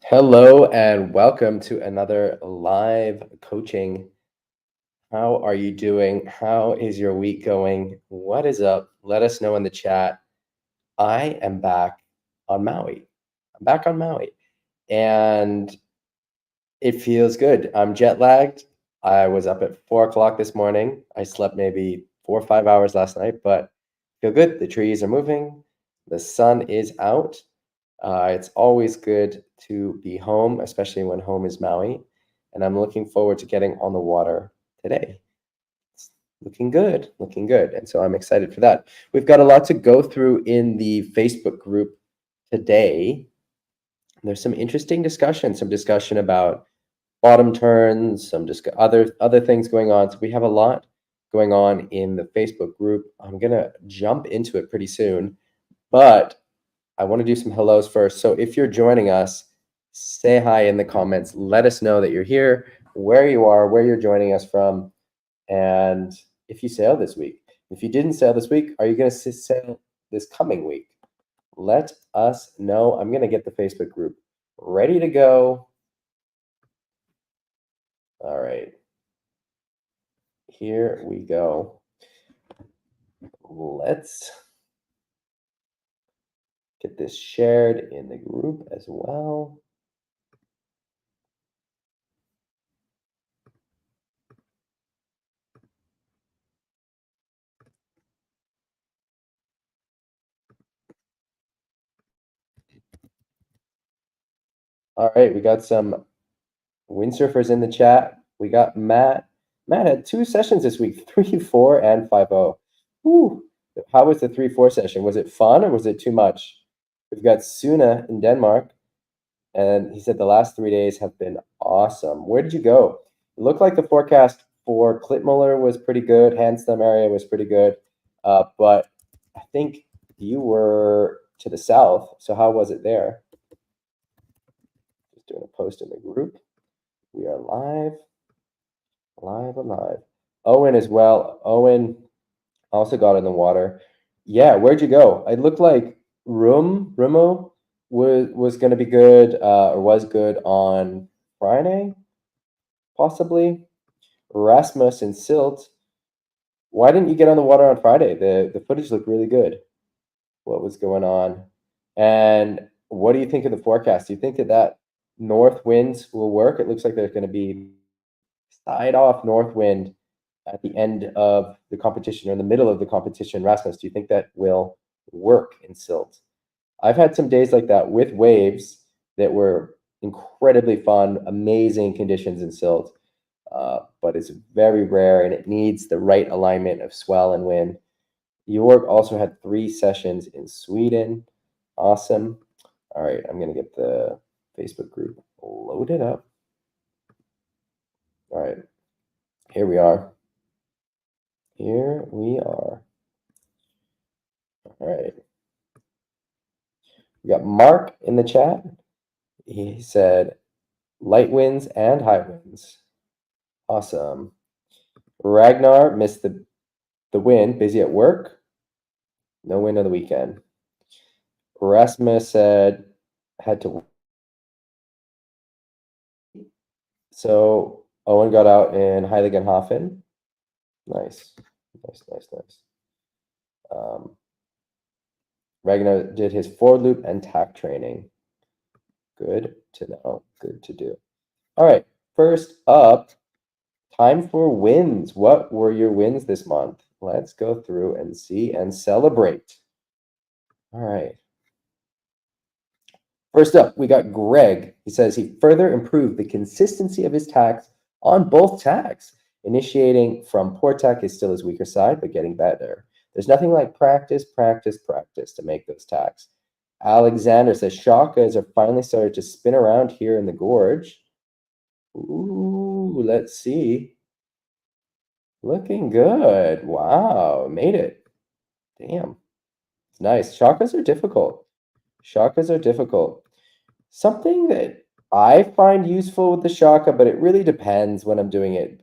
Hello and welcome to another live coaching. How are you doing? How is your week going? What is up? Let us know in the chat. I am back on Maui. I'm back on Maui and it feels good. I'm jet lagged. I was up at 4 o'clock this morning. I slept maybe 4 or 5 hours last night, but feel good. The trees are moving. The sun is out. It's always good to be home, especially when home is Maui. And I'm looking forward to getting on the water today. It's looking good, looking good. And so I'm excited for that. We've got a lot to go through in the Facebook group today. There's some interesting discussion, some discussion about bottom turns, some other things going on. So we have a lot going on in the Facebook group. I'm gonna jump into it pretty soon, but I want to do some hellos first. So if you're joining us, say hi in the comments. Let us know that you're here, where you are, where you're joining us from, and if you sailed this week. If you didn't sail this week, are you going to sail this coming week? Let us know. I'm going to get the Facebook group ready to go. All right. Here we go. Let's get this shared in the group as well. All right, we got some windsurfers in the chat. We got Matt. Matt had 2 sessions this week, 3, 4, and 5-0. Woo. How was the 3-4 session? Was it fun or was it too much? We've got Suna in Denmark, and he said the last 3 days have been awesome. Where did you go? It looked like the forecast for Klitmuller was pretty good. Handsome area was pretty good. But I think you were to the south. So how was it there? Just doing a post in the group. We are live. Alive. Owen as well. Owen also got in the water. Yeah, where'd you go? It looked like Rumo was going to be good, or was good on Friday, possibly. Rasmus and Silt. Why didn't you get on the water on Friday? The footage looked really good. What was going on? And what do you think of the forecast? Do you think that north winds will work? It looks like there's going to be side off north wind at the end of the competition or in the middle of the competition. Rasmus, do you think that will work in silt? I've had some days like that with waves that were incredibly fun, amazing conditions in silt, but it's very rare and it needs the right alignment of swell and wind. York also had 3 sessions in Sweden. Awesome. All right, I'm going to get the Facebook group loaded up. All right, here we are. Here we are. All right. We got Mark in the chat. He said, light winds and high winds. Awesome. Ragnar missed the wind, busy at work. No wind on the weekend. Rasmus said, had to. So Owen got out in Heiligenhafen. Nice. Ragnar did his forward loop and tack training. Good to know. Good to do. All right. First up, time for wins. What were your wins this month? Let's go through and see and celebrate. All right. First up, we got Greg. He says he further improved the consistency of his tacks on both tacks. Initiating from poor tack is still his weaker side, but getting better. There's nothing like practice to make those tacks. Alexander says Shakas are finally started to spin around here in the gorge. Ooh, let's see. Looking good. Wow, made it. Damn. It's nice. Shakas are difficult. Something that I find useful with the shaka, but it really depends when I'm doing it.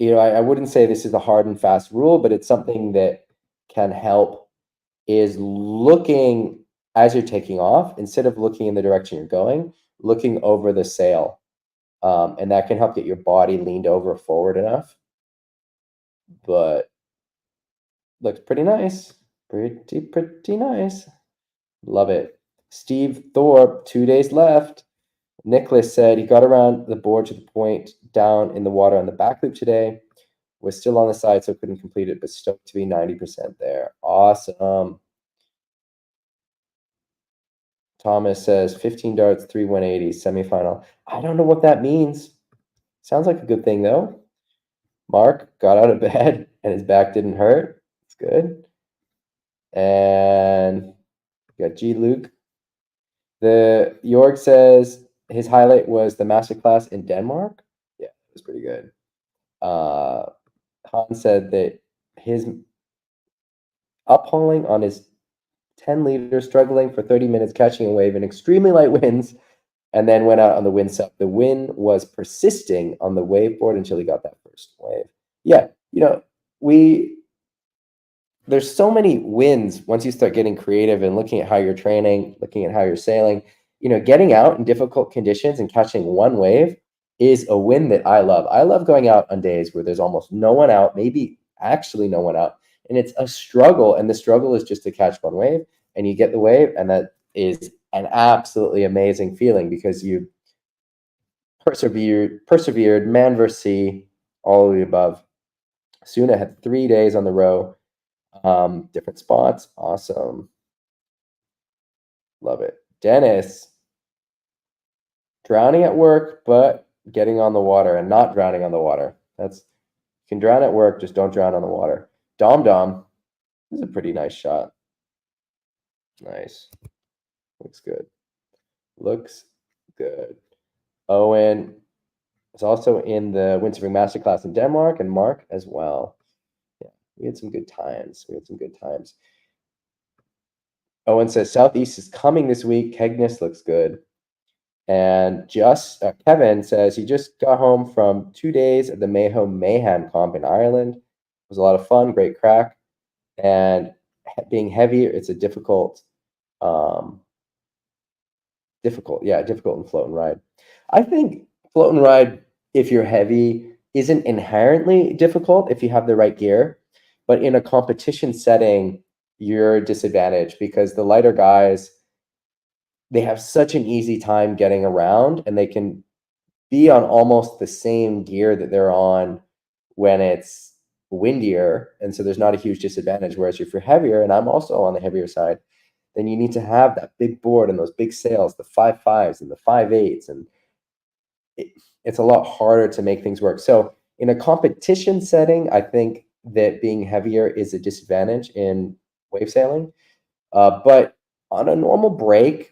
I wouldn't say this is a hard and fast rule, but it's something that can help, is looking as you're taking off, instead of looking in the direction you're going, looking over the sail. And that can help get your body leaned over forward enough. But looks pretty nice. Pretty nice. Love it. Steve Thorpe, 2 days left. Nicholas said he got around the board to the point down in the water on the back loop today. Was still on the side, so couldn't complete it, but stoked to be 90% there. Awesome. Thomas says 15 darts, 3 180, semifinal. I don't know what that means. Sounds like a good thing, though. Mark got out of bed and his back didn't hurt. It's good. And we got G. Luke. The York says his highlight was the masterclass in Denmark. Yeah, it was pretty good. Han said that his uphauling on his 10 liters, struggling for 30 minutes, catching a wave in extremely light winds, and then went out on the windsurf. The wind was persisting on the waveboard until he got that first wave. Yeah, there's so many wins once you start getting creative and looking at how you're training, looking at how you're sailing. Getting out in difficult conditions and catching one wave is a win that I love. I love going out on days where there's almost no one out, maybe actually no one out, and it's a struggle. And the struggle is just to catch one wave, and you get the wave, and that is an absolutely amazing feeling because you persevered, man versus sea, all of the above. Suna had 3 days on the row. Different spots. Awesome. Love it. Dennis. Drowning at work, but getting on the water and not drowning on the water. You can drown at work, just don't drown on the water. Dom. This is a pretty nice shot. Nice. Looks good. Looks good. Owen is also in the Windsurfing Masterclass in Denmark, and Mark as well. Yeah, we had some good times. Owen says Southeast is coming this week. Kegness looks good. And Kevin says he just got home from 2 days at the Mayo Mayhem comp in Ireland. It was a lot of fun, great crack. And being heavier, it's a difficult and float and ride. I think float and ride, if you're heavy, isn't inherently difficult if you have the right gear. But in a competition setting, you're disadvantaged because the lighter guys, they have such an easy time getting around, and they can be on almost the same gear that they're on when it's windier. And so there's not a huge disadvantage. Whereas if you're heavier, and I'm also on the heavier side, then you need to have that big board and those big sails, the 5.5s and the 5.8s. And it's a lot harder to make things work. So in a competition setting, I think that being heavier is a disadvantage in wave sailing. But on a normal break,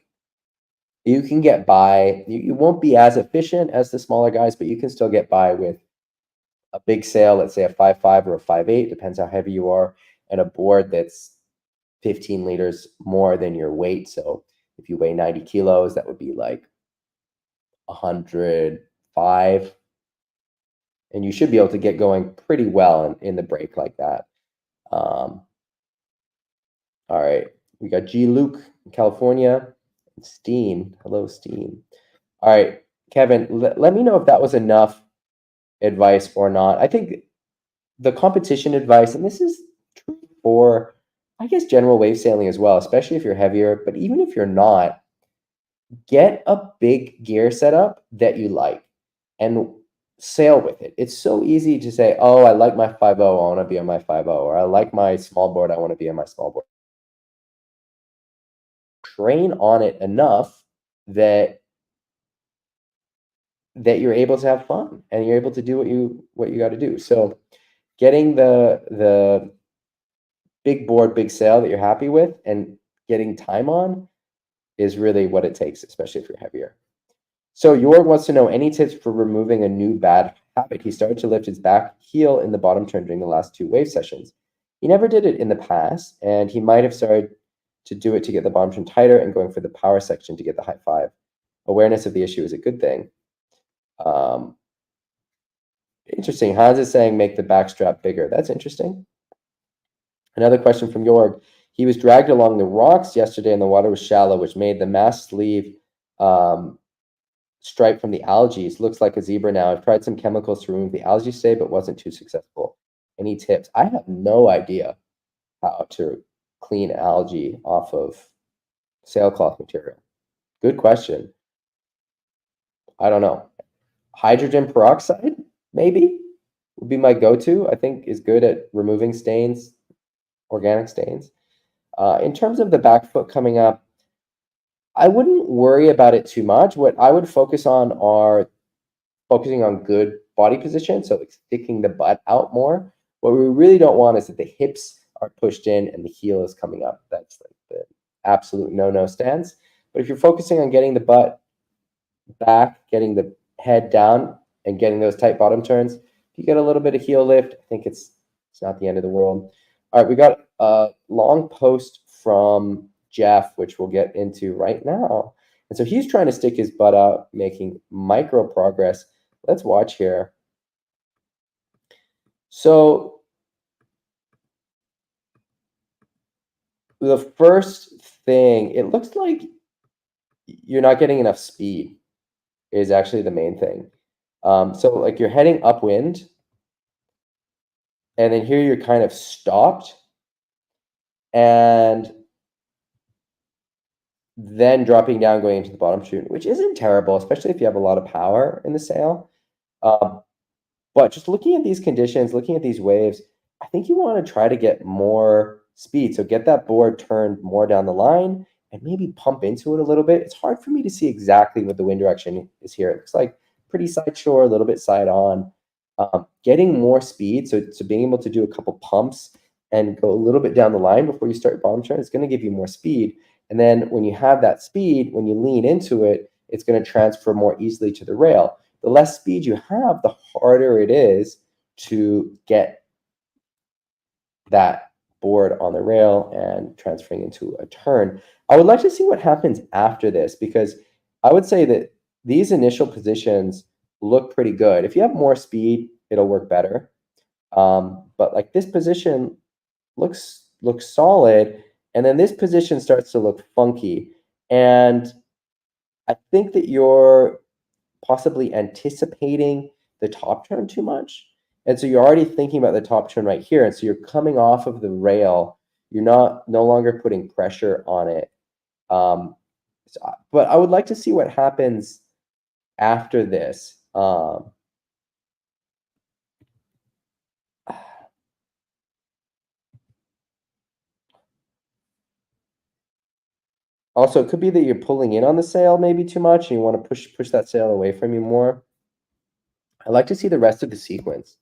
you can get by. You won't be as efficient as the smaller guys, but you can still get by with a big sail, let's say a 5.5 or a 5.8, depends how heavy you are, and a board that's 15 liters more than your weight. So if you weigh 90 kilos, that would be like 105. And you should be able to get going pretty well in the break like that. All right. We got G. Luke in California. Steen. Hello, Steen. All right. Kevin, let me know if that was enough advice or not. I think the competition advice, and this is true for, I guess, general wave sailing as well, especially if you're heavier, but even if you're not, get a big gear setup that you like and sail with it. It's so easy to say, oh, I like my 5.0, I want to be on my 5.0, or I like my small board, I want to be on my small board. Train on it enough that you're able to have fun and you're able to do what you got to do. So getting the big board, big sail that you're happy with and getting time on is really what it takes, especially if you're heavier. So Jorg wants to know any tips for removing a new bad habit. He started to lift his back heel in the bottom turn during the last 2 wave sessions. He never did it in the past, and he might have started to do it to get the bottom turn tighter and going for the power section to get the high 5. Awareness of the issue is a good thing. Interesting. Hans is saying make the back strap bigger. That's interesting. Another question from Jorg. He was dragged along the rocks yesterday and the water was shallow, which made the mast sleeve stripe from the algae. Looks like a zebra now. I've tried some chemicals to remove the algae today, but wasn't too successful. Any tips? I have no idea how to clean algae off of sailcloth material. Good question. I don't know. Hydrogen peroxide, maybe, would be my go-to. I think is good at removing stains, organic stains. In terms of the back foot coming up, I wouldn't worry about it too much. What I would focus on are focusing on good body position, so like sticking the butt out more. What we really don't want is that the hips are pushed in and the heel is coming up. That's like the absolute no-no stance. But if you're focusing on getting the butt back, getting the head down, and getting those tight bottom turns, if you get a little bit of heel lift, I think it's not the end of the world. All right, we got a long post from Jeff, which we'll get into right now. And so he's trying to stick his butt out, making micro progress. Let's watch here. So the first thing, it looks like you're not getting enough speed is actually the main thing. So like you're heading upwind, and then here you're kind of stopped, and then dropping down, going into the bottom chute, which isn't terrible, especially if you have a lot of power in the sail. But just looking at these conditions, looking at these waves, I think you want to try to get more speed. So get that board turned more down the line and maybe pump into it a little bit. It's hard for me to see exactly what the wind direction is here. It looks like pretty side shore, a little bit side on. Getting more speed, so being able to do a couple pumps and go a little bit down the line before you start bottom turn, is going to give you more speed. And then when you have that speed, when you lean into it, it's going to transfer more easily to the rail. The less speed you have, the harder it is to get that board on the rail and transferring into a turn. I would like to see what happens after this, because I would say that these initial positions look pretty good. If you have more speed, it'll work better. But like this position looks solid, and then this position starts to look funky. And I think that you're possibly anticipating the top turn too much. And so you're already thinking about the top turn right here. And so you're coming off of the rail. You're no longer putting pressure on it. But I would like to see what happens after this. Also, it could be that you're pulling in on the sail maybe too much, and you want to push that sail away from you more. I'd like to see the rest of the sequence.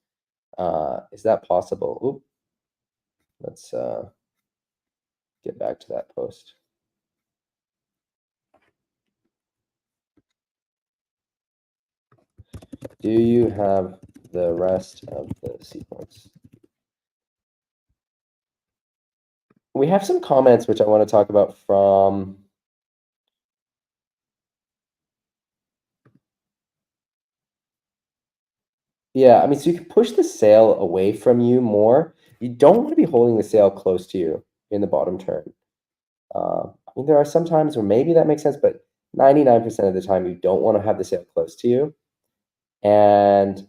Is that possible? Oop. Let's get back to that post. Do you have the rest of the sequence? We have some comments which I want to talk about from yeah, I mean, so you can push the sail away from you more. You don't want to be holding the sail close to you in the bottom turn. I mean, there are some times where maybe that makes sense, but 99% of the time you don't want to have the sail close to you. And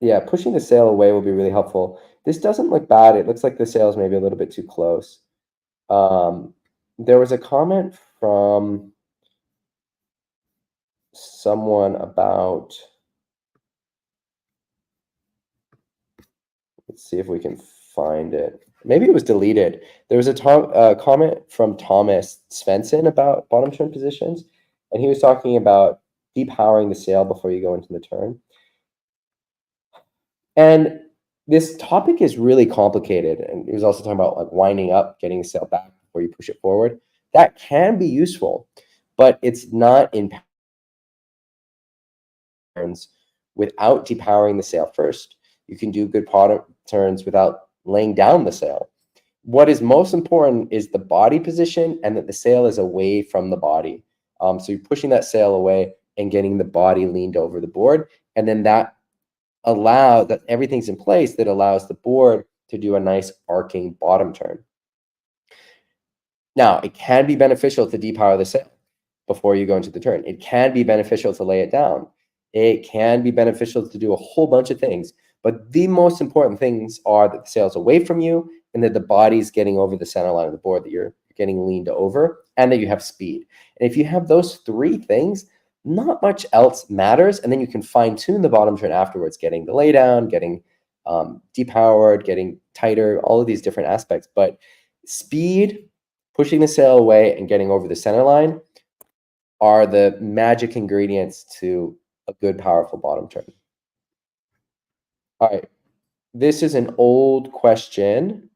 yeah, pushing the sail away will be really helpful. This doesn't look bad. It looks like the sail is maybe a little bit too close. There was a comment from someone about, let's see if we can find it. Maybe it was deleted. There was a comment from Thomas Svensson about bottom turn positions, and he was talking about depowering the sail before you go into the turn. And this topic is really complicated. And he was also talking about like winding up, getting the sail back before you push it forward. That can be useful, but it's not in turns without depowering the sail first. You can do good bottom turns without laying down the sail. What is most important is the body position and that the sail is away from the body. So you're pushing that sail away and getting the body leaned over the board, and then that allow that everything's in place that allows the board to do a nice arcing bottom turn. Now, it can be beneficial to depower the sail before you go into the turn. It can be beneficial to lay it down. It can be beneficial to do a whole bunch of things. But the most important things are that the sail's away from you and that the body's getting over the center line of the board, that you're getting leaned over, and that you have speed. And if you have those three things, not much else matters. And then you can fine tune the bottom turn afterwards, getting the lay down, getting depowered, getting tighter, all of these different aspects. But speed, pushing the sail away, and getting over the center line are the magic ingredients to a good, powerful bottom turn. All right. This is an old question.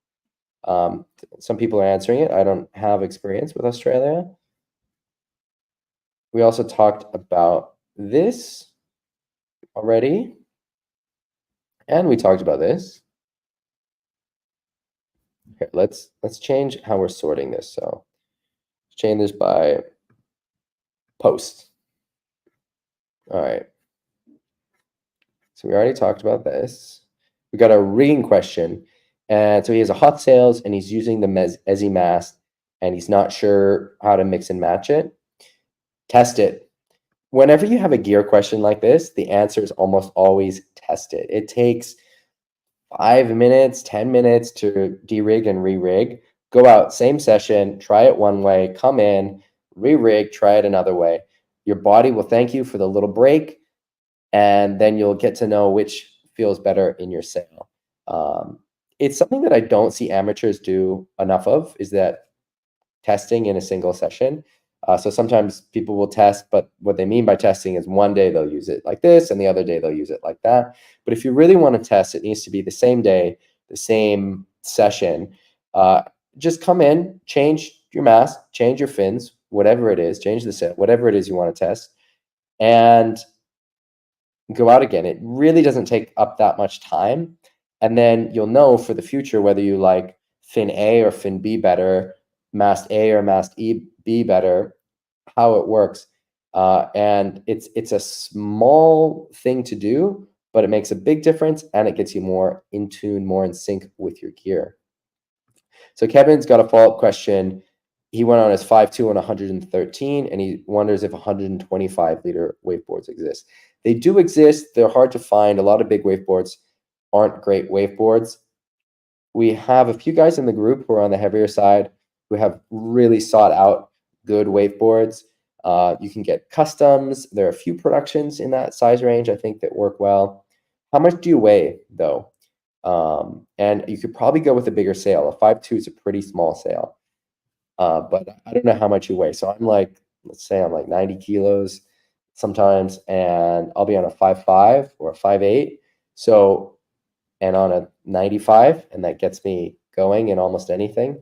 Some people are answering it. I don't have experience with Australia. We also talked about this already. And we talked about this. Okay, let's change how we're sorting this. So change this by post. All right. So we already talked about this. We got a rigging question. And so he has a hot sails and he's using the Ezzy mast and he's not sure how to mix and match it. Test it. Whenever you have a gear question like this, the answer is almost always test it. It takes 5 minutes, 10 minutes to de-rig and re-rig. Go out, same session, try it one way, come in, re-rig, try it another way. Your body will thank you for the little break, and then you'll get to know which feels better in your sail. It's something that I don't see amateurs do enough of, is that testing in a single session. So sometimes people will test, but what they mean by testing is one day they'll use it like this, and the other day they'll use it like that. But if you really want to test, it needs to be the same day, the same session. Just come in, change your mast, change your fins, whatever it is, change the set, whatever it is you want to test, and go out again. It really doesn't take up that much time. And then you'll know for the future whether you like fin A or fin B better, mast A or mast B better, how it works. And it's a small thing to do, but it makes a big difference and it gets you more in tune, more in sync with your gear. So Kevin's got a follow-up question. He went on his 5.2 on 113, and he wonders if 125-liter waveboards exist. They do exist. They're hard to find. A lot of big waveboards aren't great waveboards. We have a few guys in the group who are on the heavier side who have really sought out good waveboards. You can get customs. There are a few productions in that size range, I think, that work well. How much do you weigh, though? And you could probably go with a bigger sail. A 5.2 is a pretty small sail. But I don't know how much you weigh. So I'm like, let's say I'm like 90 kilos sometimes, and I'll be on a 5.5 or a 5.8. So, and on a 95, and that gets me going in almost anything.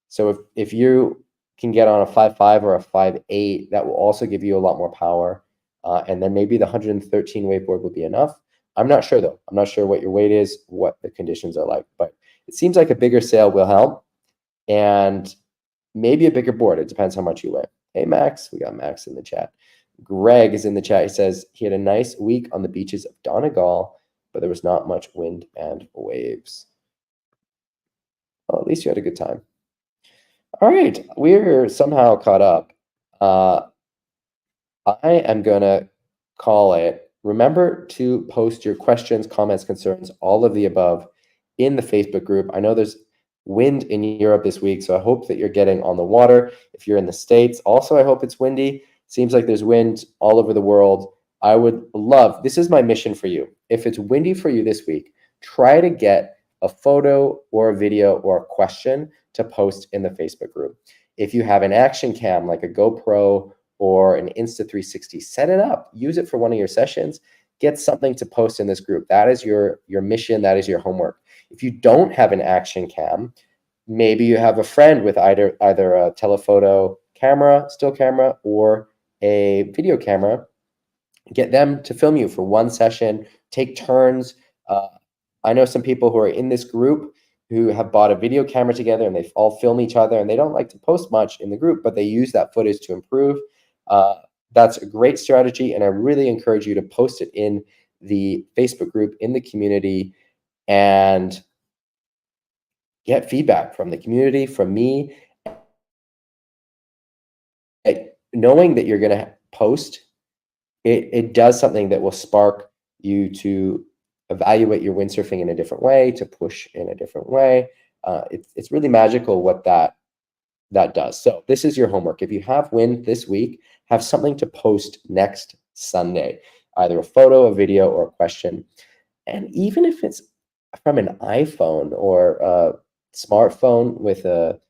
So if you can get on a 5.5 or a 5.8, that will also give you a lot more power. And then maybe the 113 waveboard would be enough. I'm not sure, though. I'm not sure what your weight is, what the conditions are like, but it seems like a bigger sail will help, and maybe a bigger board. It depends how much you weigh. Hey, Max. We got Max in the chat. Greg is in the chat. He says he had a nice week on the beaches of Donegal, but there was not much wind and waves. Well, at least you had a good time. All right. We're somehow caught up. I am going to call it. Remember to post your questions, comments, concerns, all of the above in the Facebook group. I know there's wind in Europe this week, so I hope that you're getting on the water. If you're in the States, also, I hope it's windy. Seems like there's wind all over the world. I would love, this is my mission for you. If it's windy for you this week, try to get a photo or a video or a question to post in the Facebook group. If you have an action cam like a GoPro or an Insta360, set it up. Use it for one of your sessions. Get something to post in this group. That is your mission. That is your homework. If you don't have an action cam, maybe you have a friend with either a telephoto camera, still camera, or a video camera. Get them to film you for one session. Take turns. I know some people who are in this group who have bought a video camera together and they all film each other, and they don't like to post much in the group, but they use that footage to improve. That's a great strategy, and I really encourage you to post it in the Facebook group, in the community, and get feedback from the community, from me. Knowing that you're going to post, it does something that will spark you to evaluate your windsurfing in a different way, to push in a different way. It's really magical what that does. So this is your homework. If you have wind this week, have something to post next Sunday, either a photo, a video, or a question. And even if it's from an iPhone or a smartphone with a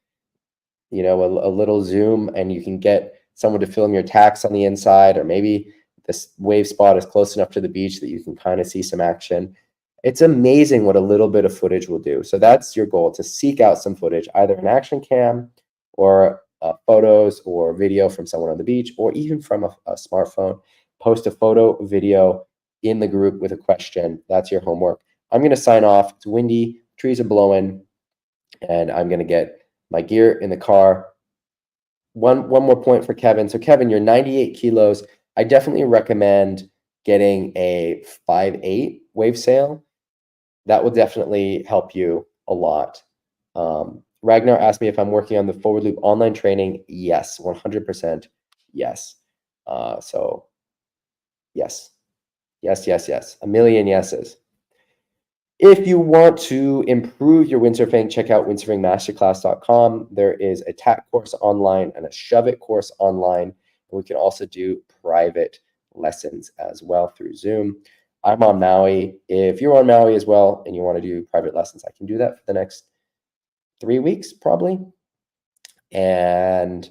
little zoom, and you can get someone to film your tacks on the inside, or maybe this wave spot is close enough to the beach that you can kind of see some action. It's amazing what a little bit of footage will do. So that's your goal, to seek out some footage, either an action cam or photos or video from someone on the beach, or even from a smartphone. Post a photo, video in the group with a question. That's your homework. I'm going to sign off. It's windy, trees are blowing, and I'm going to get my gear in the car. One more point for Kevin. So Kevin, you're 98 kilos. I definitely recommend getting a 5/8 wave sail. That will definitely help you a lot. Ragnar asked me if I'm working on the forward loop online training. Yes, 100% yes. So yes, yes, yes, yes. A million yeses. If you want to improve your windsurfing, check out windsurfingmasterclass.com. There is a tack course online and a shove it course online. And we can also do private lessons as well through Zoom. I'm on Maui. If you're on Maui as well and you want to do private lessons, I can do that for the next 3 weeks probably. And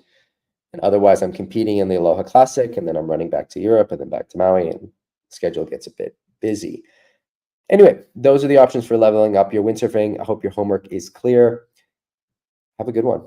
otherwise, I'm competing in the Aloha Classic, and then I'm running back to Europe and then back to Maui, and the schedule gets a bit busy. Anyway, those are the options for leveling up your windsurfing. I hope your homework is clear. Have a good one.